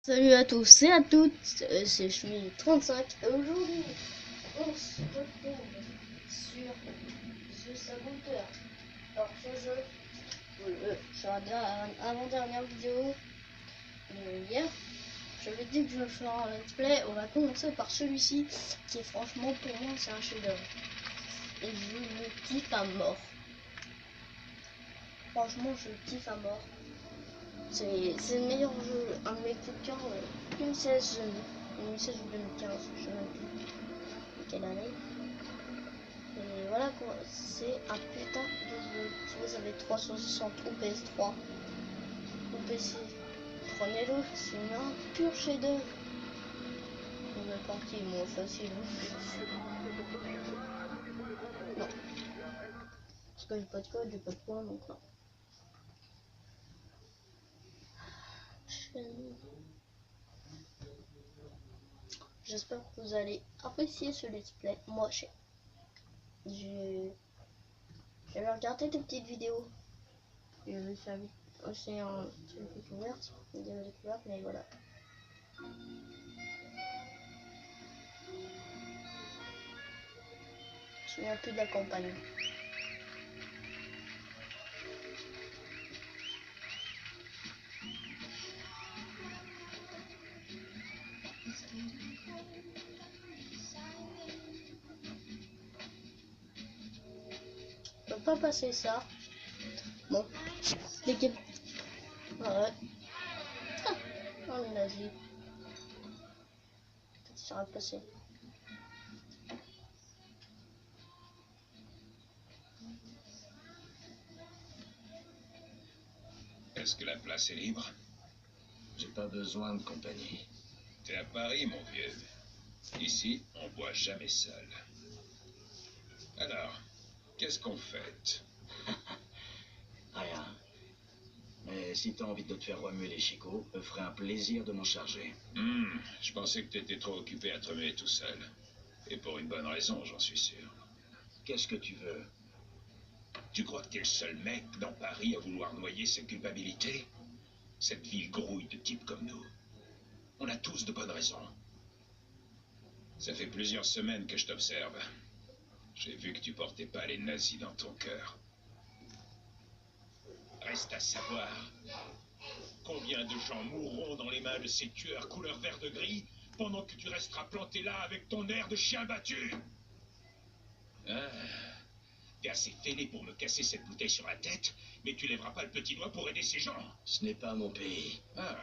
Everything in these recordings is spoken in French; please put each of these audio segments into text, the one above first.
Salut à tous et à toutes, c'est je suis 35 et aujourd'hui on se retrouve sur ce Saboteur. Alors ce jeu, sur la avant-dernière vidéo hier, j'avais dit que je vais faire un let's play. On va commencer par celui-ci qui est franchement pour moi c'est un chef-d'œuvre et je le kiffe à mort. Franchement je le kiffe à mort. C'est le meilleur jeu, un de mes coups de cœur 2016 ou 2015, je sais même plus quelle année. Et voilà quoi, c'est un putain de jeu. Si vous avez 360 ou PS3 ou PC, prenez-le, c'est un pur chef-d'œuvre. N'importe qui, moi facile. Non, parce que j'ai pas de code, j'ai pas de points, donc non. J'espère que vous allez apprécier ce let's play. Moi, j'avais regardé des petites vidéos. J'ai vu ça aussi en découverte, vidéo découverte, mais voilà. Je me souviens plus de la campagne. Je peux pas passer ça. Bon, l'équipe. Ouais. Ah, on est nazi. Ça va passer. Est-ce que la place est libre? J'ai pas besoin de compagnie. T'es à Paris, mon vieux. Ici, on boit jamais seul. Alors, qu'est-ce qu'on fait? Rien. Mais si t'as envie de te faire remuer les chicots, me ferait un plaisir de m'en charger. Je pensais que t'étais trop occupé à te remuer tout seul. Et pour une bonne raison, j'en suis sûr. Qu'est-ce que tu veux? Tu crois que t'es le seul mec dans Paris à vouloir noyer sa culpabilité? Cette ville grouille de types comme nous. On a tous de bonnes raisons. Ça fait plusieurs semaines que je t'observe. J'ai vu que tu portais pas les nazis dans ton cœur. Reste à savoir combien de gens mourront dans les mains de ces tueurs couleur vert de gris pendant que tu resteras planté là avec ton air de chien battu. Ah, t'es assez fêlé pour me casser cette bouteille sur la tête, mais tu lèveras pas le petit doigt pour aider ces gens. Ce n'est pas mon pays. Ah,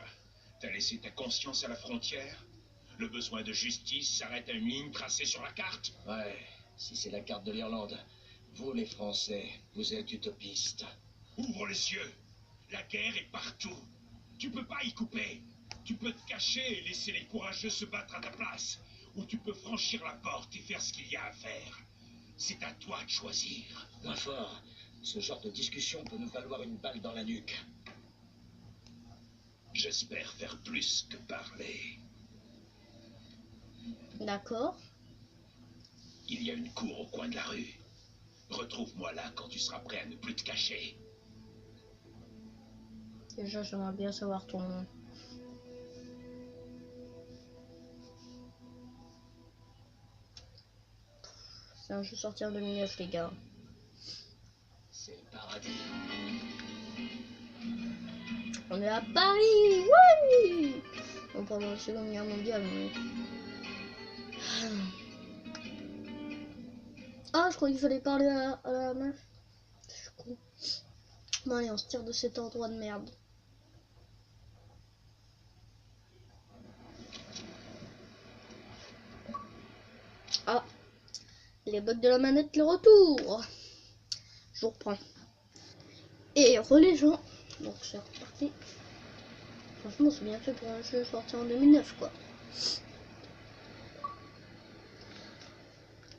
t'as laissé ta conscience à la frontière? Le besoin de justice s'arrête à une ligne tracée sur la carte? Ouais, si c'est la carte de l'Irlande. Vous, les Français, vous êtes utopistes. Ouvre les yeux. La guerre est partout. Tu peux pas y couper. Tu peux te cacher et laisser les courageux se battre à ta place. Ou tu peux franchir la porte et faire ce qu'il y a à faire. C'est à toi de choisir. Moins fort, ce genre de discussion peut nous valoir une balle dans la nuque. J'espère faire plus que parler. D'accord. Il y a une cour au coin de la rue. Retrouve-moi là quand tu seras prêt à ne plus te cacher. Déjà, j'aimerais bien savoir ton nom. C'est un jeu sorti en 2009, les gars. C'est le paradis. On est à Paris, oui. Bon, pendant la Seconde Guerre mondiale, mais... Ah, je crois qu'il fallait parler à la meuf. Je suis con. Bon, allez, on se tire de cet endroit de merde. Ah, les bugs de la manette, le retour. Je reprends. Et les gens. Donc c'est reparti. Franchement, c'est bien fait pour un jeu sorti en 2009, quoi.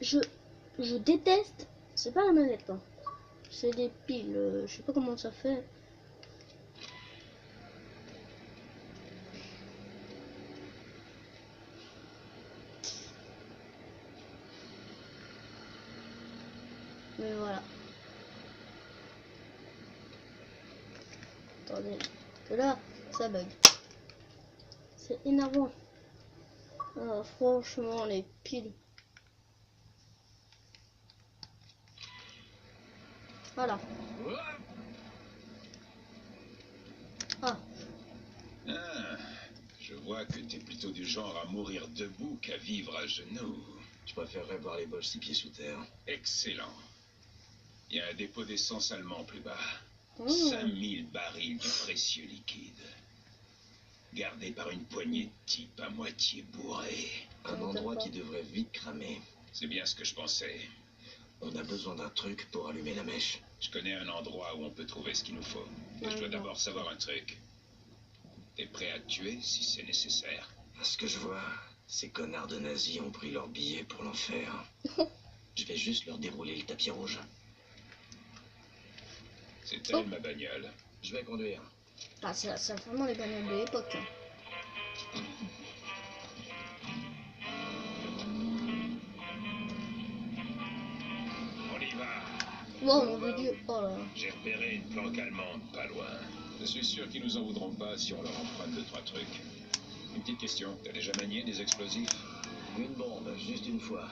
Je déteste. C'est pas la manette, quoi. C'est des piles. Je sais pas comment ça fait. Mais voilà. Attendez. Que là, ça bug. C'est énervant. Ah, franchement, les piles. Voilà. Ah, Ah, je vois que t'es plutôt du genre à mourir debout qu'à vivre à genoux. Je préférerais voir les Boches 6 pieds sous terre. Excellent. Il y a un dépôt d'essence allemand plus bas. mmh. 5000 barils de précieux liquide. Gardé par une poignée de types à moitié bourrés. Un endroit qui devrait vite cramer. C'est bien ce que je pensais. On a besoin d'un truc pour allumer la mèche. Je connais un endroit où on peut trouver ce qu'il nous faut. Mais je dois d'abord savoir un truc. T'es prêt à te tuer si c'est nécessaire? À ce que je vois, ces connards de nazis ont pris leur billet pour l'enfer. Je vais juste leur dérouler le tapis rouge. C'est elle ma bagnole. Je vais conduire. Ah, c'est vraiment les bagnoles de l'époque. Hein. On y va. Wow, mon Dieu. Oh là là. J'ai repéré une planque allemande pas loin. Je suis sûr qu'ils nous en voudront pas si on leur emprunte 2-3 trucs. Une petite question, t'as déjà manié des explosifs? Une bombe, juste une fois.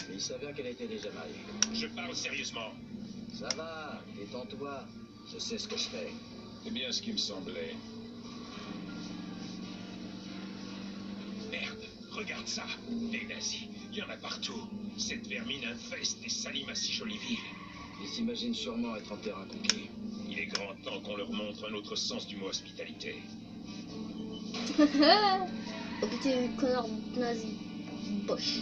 Mais il s'avère qu'elle était déjà mariée. Je parle sérieusement. Ça va, détends-toi. Je sais ce que je fais. C'est bien ce qui me semblait. Merde, regarde ça. Les nazis, il y en a partout. Cette vermine infeste et salit ma si jolie ville. Ils s'imaginent sûrement être en terrain conquis. Il est grand temps qu'on leur montre un autre sens du mot hospitalité. Oh putain, connard nazi. Boche.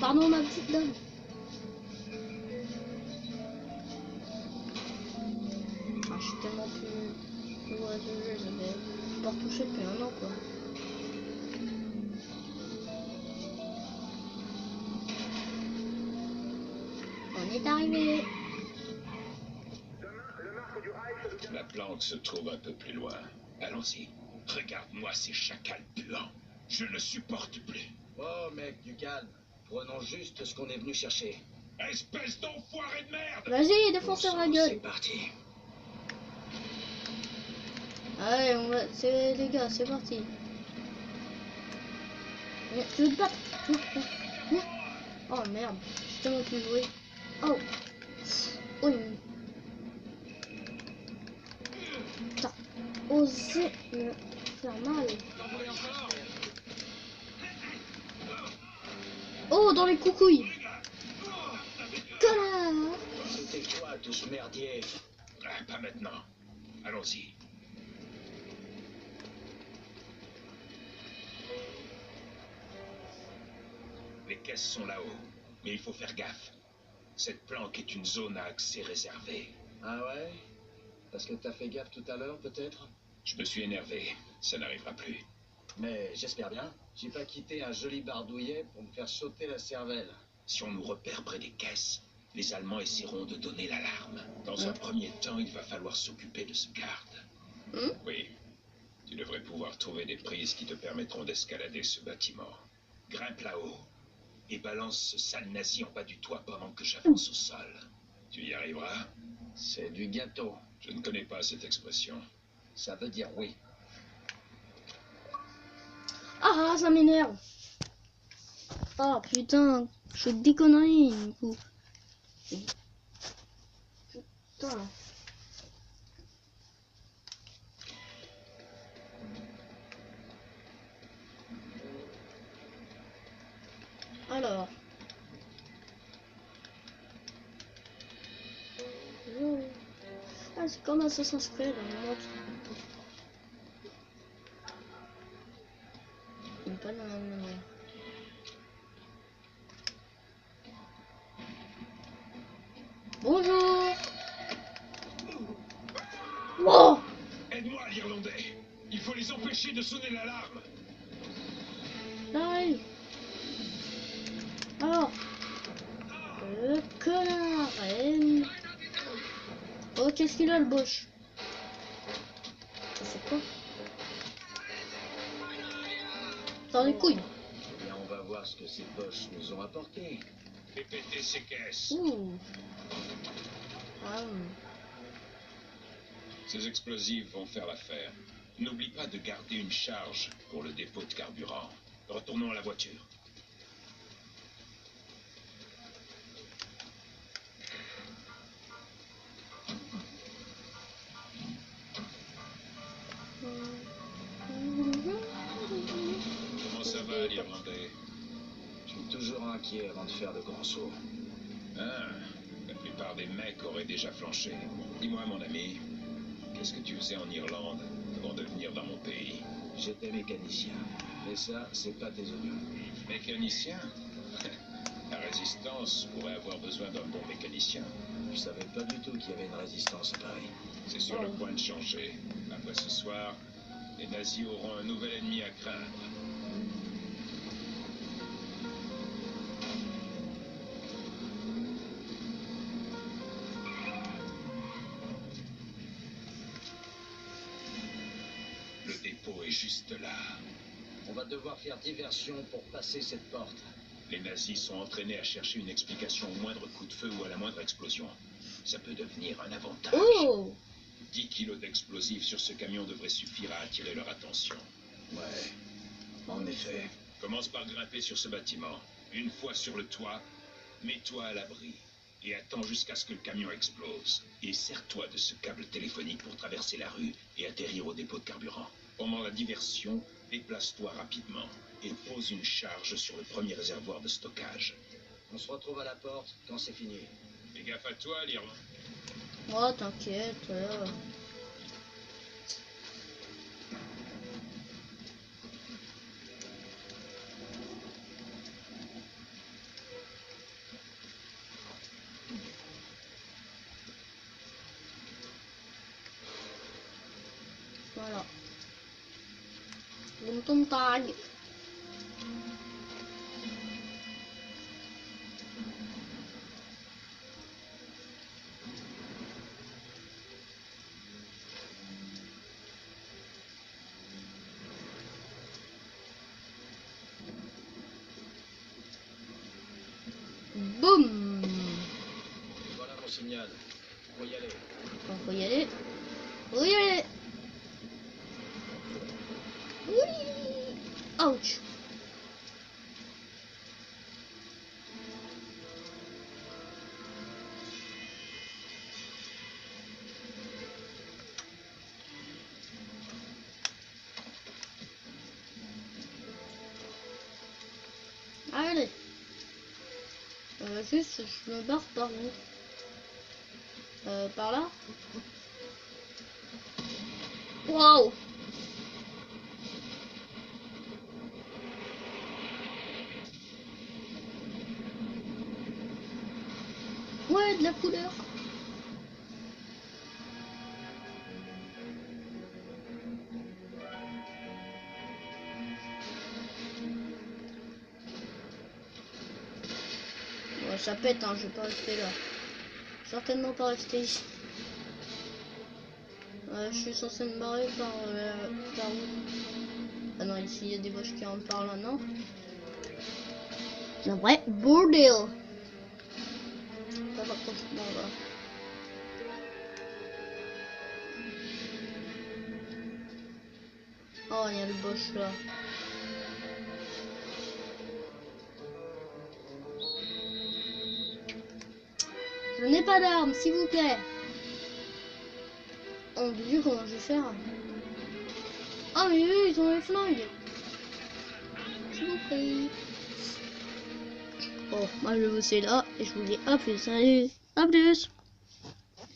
Pardon, ma petite dame. Ah, je suis tellement plus loin de jeu, j'avais pas retouché depuis un an, quoi. On est arrivé. La planque se trouve un peu plus loin. Allons-y. Regarde-moi ces chacals puants. Je ne supporte plus. Oh mec, du calme. Prenons juste ce qu'on est venu chercher. Espèce d'enfoiré de merde! Vas-y, défonce-leur la C'est gueule. parti. Allez, on va. C'est les gars, c'est parti. Tu veux te battre? Non, non, non. Oh merde, j'ai tellement plus joué. Oh. Oui. T'as osé me faire mal. Oh, dans les coucouilles. Connard. C'était toi, tout ce merdier. Ah, pas maintenant. Allons-y. Les caisses sont là-haut, mais il faut faire gaffe. Cette planque est une zone à accès réservé. Ah ouais? Parce que t'as fait gaffe tout à l'heure, peut-être? Je me suis énervé. Ça n'arrivera plus. Mais j'espère bien. J'ai pas quitté un joli bardouillet pour me faire sauter la cervelle. Si on nous repère près des caisses, les Allemands essaieront de donner l'alarme. Dans un premier temps, il va falloir s'occuper de ce garde. Oui. Tu devrais pouvoir trouver des prises qui te permettront d'escalader ce bâtiment. Grimpe là-haut et balance ce sale nazi en bas du toit pendant que j'avance au sol. Tu y arriveras? C'est du gâteau. Je ne connais pas cette expression. Ça veut dire oui. Ah, ça m'énerve. Ah putain, je fais des conneries du coup. Putain. Alors. Ah, c'est comme Assassin's Creed, on montre. Mais pas dans la même manière. Bonjour. Wow. Aide-moi, l'Irlandais. Il faut les empêcher de sonner l'alarme. J'arrive. Alors. Le connard. Oh, qu'est-ce qu'il a, le Bosch? C'est quoi? Dans les couilles. Eh bien, on va voir ce que ces Boches nous ont apporté. Fais péter ces caisses. Ouh. Ah. Ces explosifs vont faire l'affaire. N'oublie pas de garder une charge pour le dépôt de carburant. Retournons à la voiture. Comment ça va, l'Irlandais? Je suis toujours inquiet avant de faire de grands sauts. Ah, la plupart des mecs auraient déjà flanché. Dis-moi, mon ami, qu'est-ce que tu faisais en Irlande avant de venir dans mon pays? J'étais mécanicien. Mais ça, c'est pas tes oignons. Mécanicien? La résistance pourrait avoir besoin d'un bon mécanicien. Je savais pas du tout qu'il y avait une résistance à Paris. C'est sur le point de changer. Après ce soir, les nazis auront un nouvel ennemi à craindre. Le dépôt est juste là. On va devoir faire diversion pour passer cette porte. Les nazis sont entraînés à chercher une explication au moindre coup de feu ou à la moindre explosion. Ça peut devenir un avantage. Oh! 10 kilos d'explosifs sur ce camion devrait suffire à attirer leur attention. Ouais, en effet. Commence par grimper sur ce bâtiment. Une fois sur le toit, mets-toi à l'abri et attends jusqu'à ce que le camion explose. Et sers-toi de ce câble téléphonique pour traverser la rue et atterrir au dépôt de carburant. Pendant la diversion, déplace-toi rapidement et pose une charge sur le premier réservoir de stockage. On se retrouve à la porte quand c'est fini. Fais gaffe à toi, l'Irlande. Oh, t'inquiète. Voilà. Buntung tag. Boum. Voilà mon signal. Faut y aller. Faut y aller. Faut y aller. Oui. Ouch. Allez. Juste, je me barre par où? Par là? Waouh! Ouais, de la couleur. Ouais, ça pète, hein, je vais pas rester là. Certainement pas rester ici. Je suis censé me barrer par où? Ah non, ici il y a des vaches qui rentrent par là, non? C'est un vrai bordel. Pas rapprochement là. Oh, il y a le boss là. Je n'ai pas d'armes, s'il vous plaît. Oh mon dieu, comment je vais faire? Ah mais eux, ils ont les flingues. S'il vous plaît. Bon, moi je vais bosser là et je vous dis à plus. Salut, à plus.